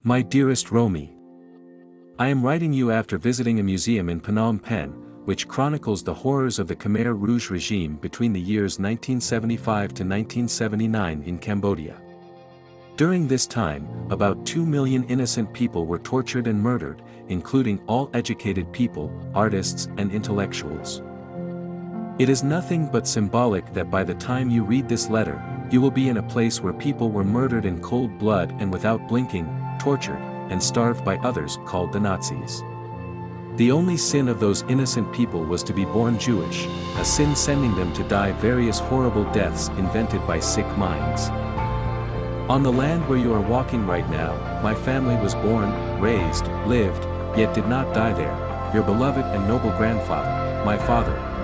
My dearest Romi, I am writing you after visiting a museum in Phnom Penh, which chronicles the horrors of the Khmer Rouge regime between the years 1975 to 1979 in Cambodia. During this time, about 2 million innocent people were tortured and murdered, including all educated people, artists and intellectuals. It is nothing but symbolic that by the time you read this letter, you will be in a place where people were murdered in cold blood and without blinking, tortured, and starved by others called the Nazis. The only sin of those innocent people was to be born Jewish, a sin sending them to die various horrible deaths invented by sick minds. On the land where you are walking right now, my family was born, raised, lived, yet did not die there. Your beloved and noble grandfather,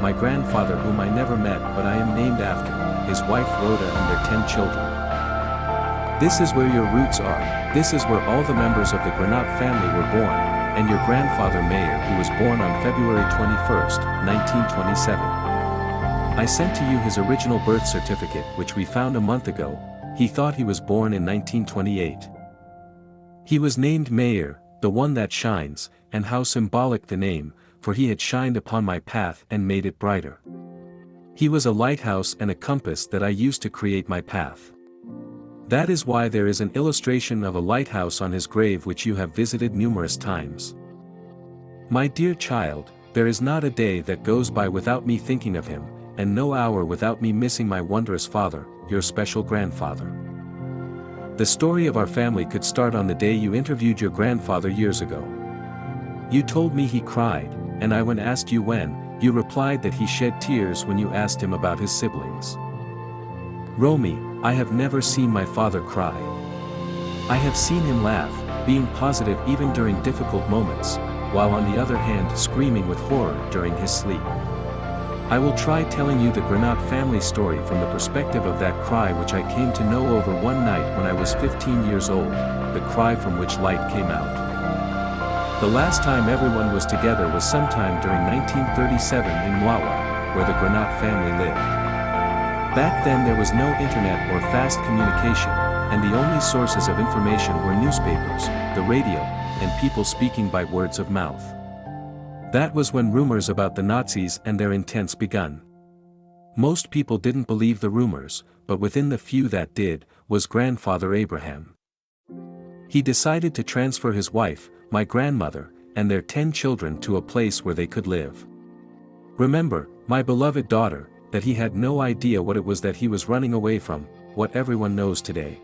my grandfather whom I never met but I am named after, his wife Rhoda and their 10 children. This is where your roots are, this is where all the members of the Granat family were born, and your grandfather Mayer who was born on February 21, 1927. I sent to you his original birth certificate which we found a month ago. He thought he was born in 1928. He was named Mayer, the one that shines, and how symbolic the name, for he had shined upon my path and made it brighter. He was a lighthouse and a compass that I used to create my path. That is why there is an illustration of a lighthouse on his grave which you have visited numerous times. My dear child, there is not a day that goes by without me thinking of him, and no hour without me missing my wondrous father, your special grandfather. The story of our family could start on the day you interviewed your grandfather years ago. You told me he cried, and when asked you when, you replied that he shed tears when you asked him about his siblings. Romi, I have never seen my father cry. I have seen him laugh, being positive even during difficult moments, while on the other hand screaming with horror during his sleep. I will try telling you the Granat family story from the perspective of that cry which I came to know over one night when I was 15 years old, the cry from which light came out. The last time everyone was together was sometime during 1937 in Mwawa, where the Granat family lived. Back then there was no internet or fast communication, and the only sources of information were newspapers, the radio, and people speaking by words of mouth. That was when rumors about the Nazis and their intents begun. Most people didn't believe the rumors, but within the few that did, was grandfather Abraham. He decided to transfer his wife, my grandmother, and their 10 children to a place where they could live. Remember, my beloved daughter, that he had no idea what it was that he was running away from, what everyone knows today.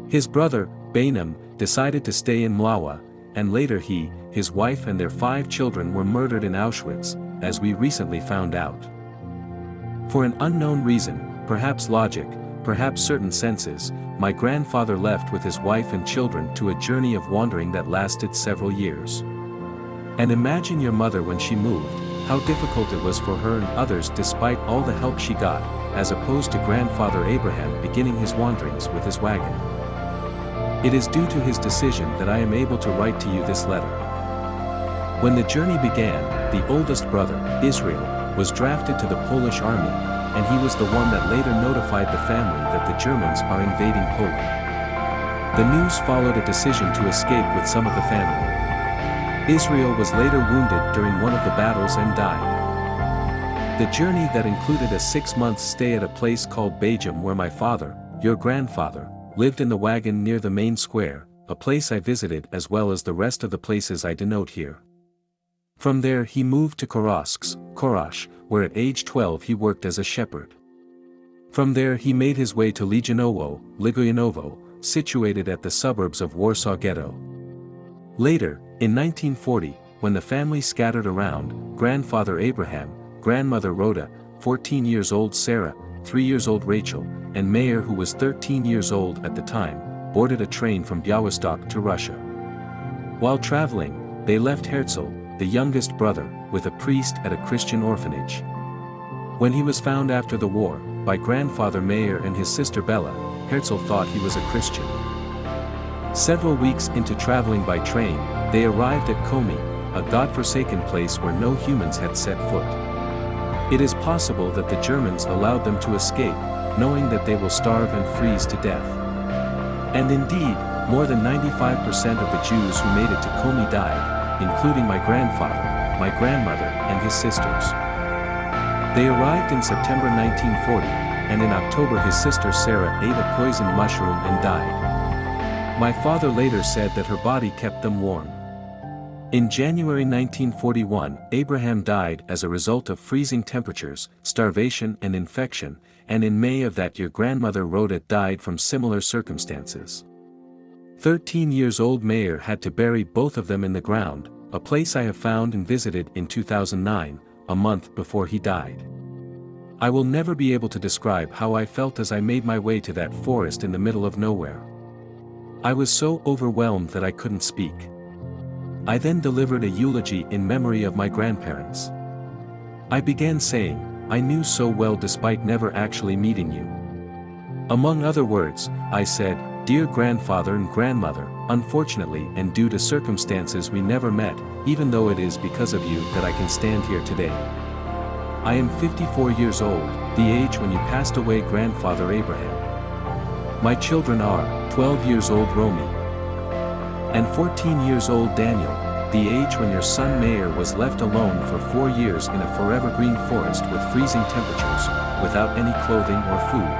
His brother, Bainam, decided to stay in Mlawa, and later he, his wife and their 5 children were murdered in Auschwitz, as we recently found out. For an unknown reason, perhaps logic, perhaps certain senses, my grandfather left with his wife and children to a journey of wandering that lasted several years. And imagine your mother when she moved, how difficult it was for her and others despite all the help she got, as opposed to grandfather Abraham beginning his wanderings with his wagon. It is due to his decision that I am able to write to you this letter. When the journey began, the oldest brother, Israel, was drafted to the Polish army, and he was the one that later notified the family that the Germans are invading Poland. The news followed a decision to escape with some of the family. Israel was later wounded during one of the battles and died. The journey that included a 6-month stay at a place called Bajam where my father, your grandfather, lived in the wagon near the main square, a place I visited as well as the rest of the places I denote here. From there he moved to Korosh, where at age 12 he worked as a shepherd. From there he made his way to Ligoyanovo, situated at the suburbs of Warsaw Ghetto. Later, in 1940, when the family scattered around, grandfather Abraham, grandmother Rhoda, 14 years old Sarah, 3 years old Rachel, and Mayer who was 13 years old at the time, boarded a train from Białystok to Russia. While traveling, they left Herzl, the youngest brother, with a priest at a Christian orphanage. When he was found after the war, by grandfather Mayer and his sister Bella, Herzl thought he was a Christian. Several weeks into traveling by train, they arrived at Komi, a godforsaken place where no humans had set foot. It is possible that the Germans allowed them to escape, knowing that they will starve and freeze to death. And indeed, more than 95% of the Jews who made it to Romi died, including my grandfather, my grandmother, and his sisters. They arrived in September 1940, and in October his sister Sarah ate a poisoned mushroom and died. My father later said that her body kept them warm. In January 1941, Abraham died as a result of freezing temperatures, starvation and infection, and in May of that year grandmother Rhoda died from similar circumstances. 13-year-old Meir had to bury both of them in the ground, a place I have found and visited in 2009, a month before he died. I will never be able to describe how I felt as I made my way to that forest in the middle of nowhere. I was so overwhelmed that I couldn't speak. I then delivered a eulogy in memory of my grandparents. I began saying, "I knew so well despite never actually meeting you." Among other words, I said, "Dear grandfather and grandmother, unfortunately and due to circumstances we never met, even though it is because of you that I can stand here today. I am 54 years old, the age when you passed away grandfather Abraham. My children are 12 years old Romi and 14 years old Daniel, the age when your son Meir was left alone for 4 years in a forever green forest with freezing temperatures, without any clothing or food.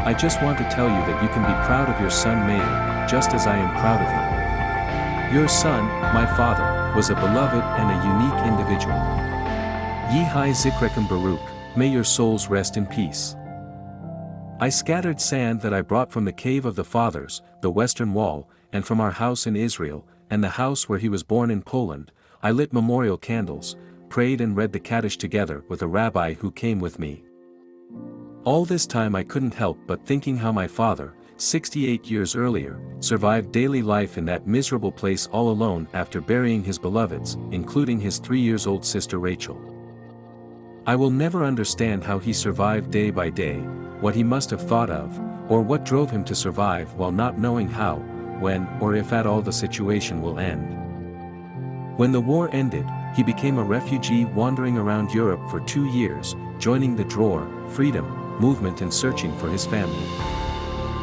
I just want to tell you that you can be proud of your son Meir, just as I am proud of him. Your son, my father, was a beloved and a unique individual. Yehi Zikrekum Baruch, may your souls rest in peace." I scattered sand that I brought from the cave of the fathers, the western wall, and from our house in Israel, and the house where he was born in Poland. I lit memorial candles, prayed and read the Kaddish together with a rabbi who came with me. All this time I couldn't help but thinking how my father, 68 years earlier, survived daily life in that miserable place all alone after burying his beloveds, including his 3-year-old sister Rachel. I will never understand how he survived day by day, what he must have thought of, or what drove him to survive while not knowing how, when, or if at all the situation will end. When the war ended, he became a refugee wandering around Europe for 2 years, joining the Dror, Freedom, movement and searching for his family.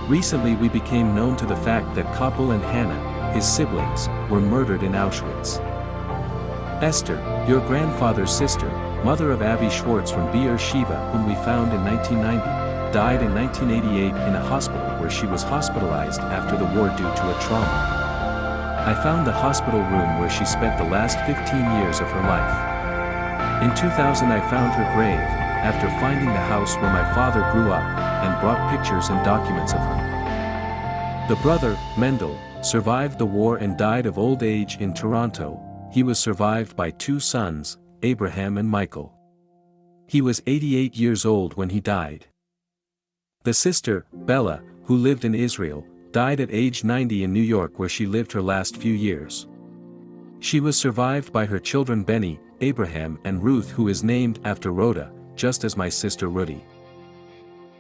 Recently we became known to the fact that Kapil and Hannah, his siblings, were murdered in Auschwitz. Esther, your grandfather's sister, mother of Abby Schwartz from Beersheba whom we found in 1990, died in 1988 in a hospital where she was hospitalized after the war due to a trauma. I found the hospital room where she spent the last 15 years of her life. In 2000 I found her grave, after finding the house where my father grew up, and brought pictures and documents of her. The brother, Mendel, survived the war and died of old age in Toronto. He was survived by 2 sons, Abraham and Michael. He was 88 years old when he died. The sister, Bella, who lived in Israel, died at age 90 in New York where she lived her last few years. She was survived by her children Benny, Abraham and Ruth who is named after Rhoda, just as my sister Rudy.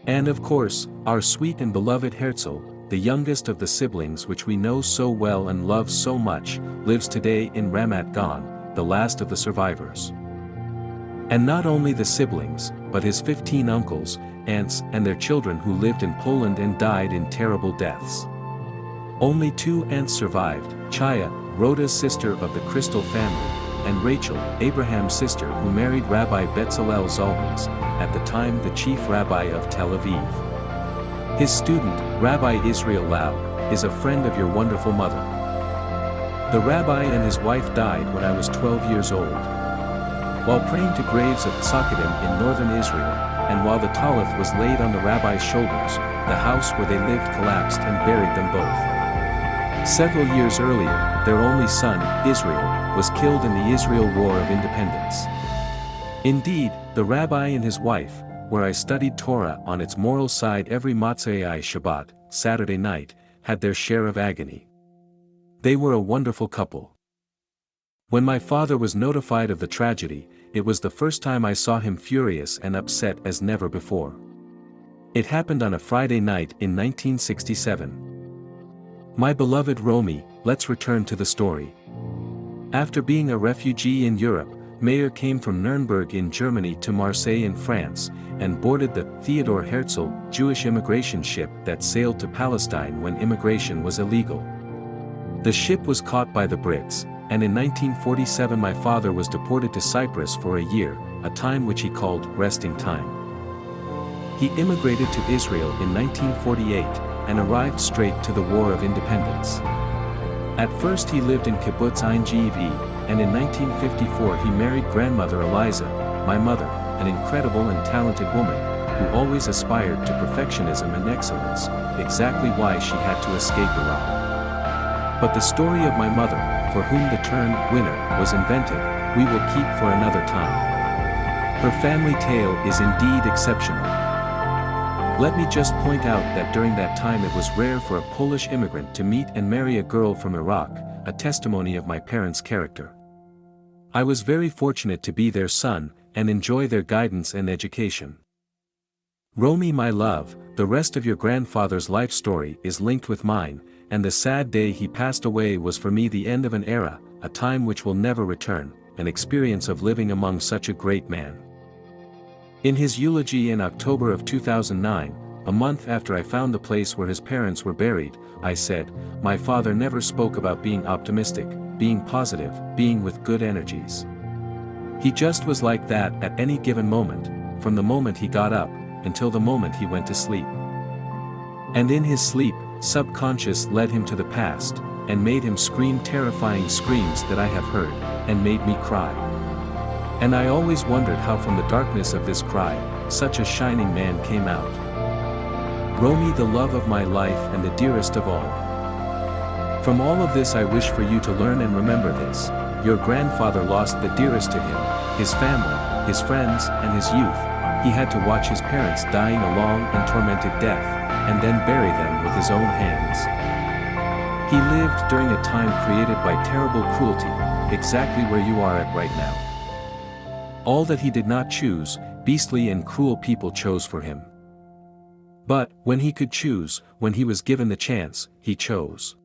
And of course, our sweet and beloved Herzl, the youngest of the siblings which we know so well and love so much, lives today in Ramat Gan, the last of the survivors. And not only the siblings, but his 15 uncles, aunts and their children who lived in Poland and died in terrible deaths. Only 2 aunts survived, Chaya, Rhoda's sister of the Crystal family, and Rachel, Abraham's sister who married Rabbi Betzalel Zalmans, at the time the chief rabbi of Tel Aviv. His student, Rabbi Israel Lau, is a friend of your wonderful mother. The rabbi and his wife died when I was 12 years old. While praying to graves of Tzakadim in northern Israel, and while the talith was laid on the rabbi's shoulders, the house where they lived collapsed and buried them both. Several years earlier, their only son, Israel, was killed in the Israel War of Independence. Indeed, the rabbi and his wife, where I studied Torah on its moral side every Motzei Shabbat, Saturday night, had their share of agony. They were a wonderful couple. When my father was notified of the tragedy, it was the first time I saw him furious and upset as never before. It happened on a Friday night in 1967. My beloved Romi, let's return to the story. After being a refugee in Europe, Meir came from Nuremberg in Germany to Marseille in France, and boarded the Theodor Herzl, Jewish immigration ship that sailed to Palestine when immigration was illegal. The ship was caught by the Brits, and in 1947 my father was deported to Cyprus for a year, a time which he called resting time. He immigrated to Israel in 1948 and arrived straight to the War of Independence. At first he lived in Kibbutz Ein Gevi, and in 1954 he married grandmother Eliza, my mother, an incredible and talented woman, who always aspired to perfectionism and excellence, exactly why she had to escape Iraq. But the story of my mother, for whom the term winner was invented, we will keep for another time. Her family tale is indeed exceptional. Let me just point out that during that time it was rare for a Polish immigrant to meet and marry a girl from Iraq, a testimony of my parents' character. I was very fortunate to be their son, and enjoy their guidance and education. Romi, my love, the rest of your grandfather's life story is linked with mine, and the sad day he passed away was for me the end of an era, a time which will never return, an experience of living among such a great man. In his eulogy in October of 2009, a month after I found the place where his parents were buried, I said, "My father never spoke about being optimistic, being positive, being with good energies. He just was like that at any given moment, from the moment he got up, until the moment he went to sleep. And in his sleep, subconscious led him to the past, and made him scream terrifying screams that I have heard, and made me cry. And I always wondered how from the darkness of this cry, such a shining man came out. Romi, the love of my life and the dearest of all. From all of this I wish for you to learn and remember this: your grandfather lost the dearest to him, his family, his friends, and his youth. He had to watch his parents dying a long and tormented death, and then bury them with his own hands. He lived during a time created by terrible cruelty, exactly where you are at right now. All that he did not choose, beastly and cruel people chose for him. But, when he could choose, when he was given the chance, he chose.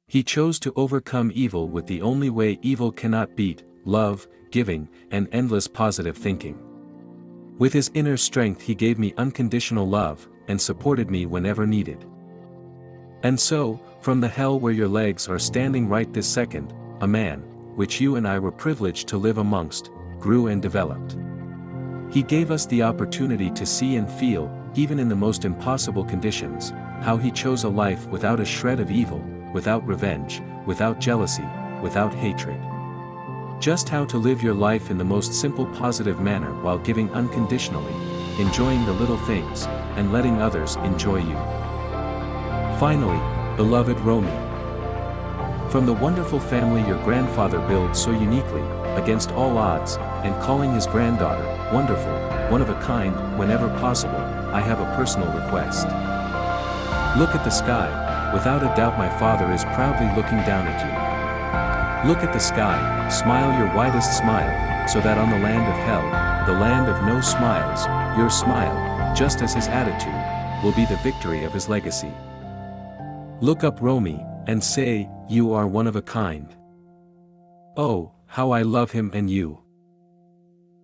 He chose to overcome evil with the only way evil cannot beat: love, giving, and endless positive thinking. With his inner strength he gave me unconditional love, and supported me whenever needed. And so, from the hell where your legs are standing right this second, a man, which you and I were privileged to live amongst, grew and developed. He gave us the opportunity to see and feel, even in the most impossible conditions, how he chose a life without a shred of evil, without revenge, without jealousy, without hatred. Just how to live your life in the most simple positive manner while giving unconditionally, enjoying the little things, and letting others enjoy you. Finally, beloved Romi. From the wonderful family your grandfather built so uniquely, against all odds, and calling his granddaughter, wonderful, one of a kind, whenever possible, I have a personal request. Look at the sky. Without a doubt my father is proudly looking down at you. Look at the sky, smile your widest smile, so that on the land of hell, the land of no smiles, your smile, just as his attitude, will be the victory of his legacy. Look up, Romi, and say, you are one of a kind. Oh, how I love him and you.